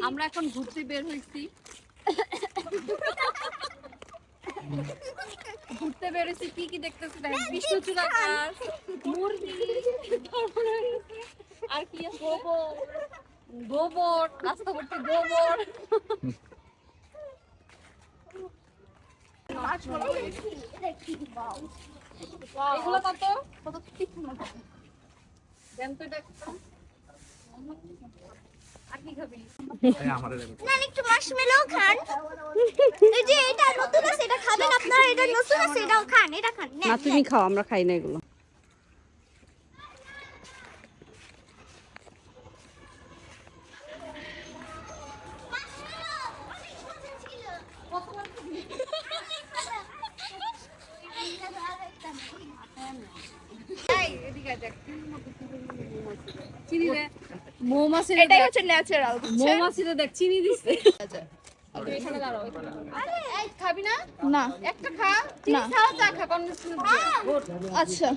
আমরা এখন ঘুরতে বের হইছি। ঘুরতে বেরোছি, কি কি দেখতেছি দেখেন, কৃষ্ণচূড়া গাছ, মুরগি, তারপরে আর কি আছে, গোবর, রাস্তা ভর্তি গোবর। এগুলো কত কত দেন তো দেখো। আর কি খাবি? না একটু মার্শমেলো খান। এই যে এটা নতুন আছে, এটা খাবেন আপনারা? এটা নতুন আছে, এটাও খান, এটা খান। না তুমি খাও, আমরা খাই না এগুলো। চিনি দে, মৌমাছি, এটাই হচ্ছে ন্যাচারাল। মৌমাছিটা দেখ চিনি দিচ্ছে। তুই এখানে দাঁড়াও, এই খাবি না? না একটা খা, চিনি ছাড়া চা খা, কন্ডিশনার দিয়ে। আচ্ছা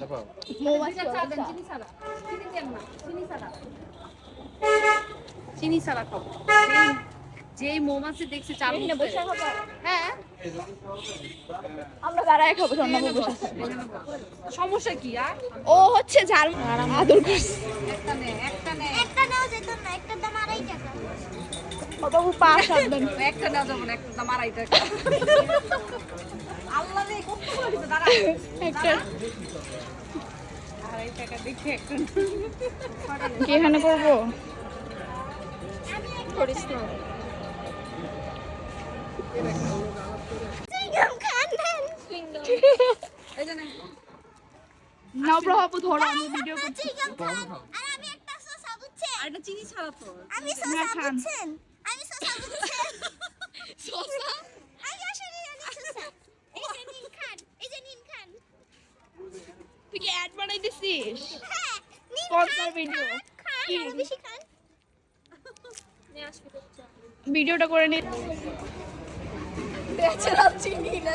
মৌমাছি চা দেন, চিনি ছাড়া, চিনি দেন না, চিনি ছাড়া, চিনি ছাড়া খাবো। যেই মৌমাছি দেখছি চালু এখানে বসে খাবো। হ্যাঁ আমরা দাঁড়ায় খাবো, ঠান্ডা এখানে বসে। বস, এখানে বস। সমস্যা কি আর? ও হচ্ছে ঝাল আদর করছে। একটা নে, একটা নে, একটা নাও যেত না, একটা দাম 2.5 টাকা। বাবু পা সাবধান। একটা না যাবো না, একটা দাম 2.5 টাকা। আল্লাহ রে, কতগুলো দিছে, দাঁড়া একটা 2.5 টাকা দেখে একটা কি এখানে করবো? করিস না। চিংগাম খান দেন। এই যে নে। নাও বাবু ধরো, আমি ভিডিও করছি। চিংগাম খান। আর আমি একটা শসা, বুঝছেন? আর এটা চিনি ছাড়া তো। আমি না, শসা, খান। বুঝছেন? আমি শসা, বুঝছেন? শসা? আমি আসলে আমি শসা। এই যে নিন খান, এই যে নিন খান। তুই কি অ্যাড বানাই দিছিস? হ্যাঁ, নিন স্পন্সর খান, ভিডিও। খান, কি? আরো বেশি খান। ভিডিওটা করে নি। ন্যাচারাল চিনি না।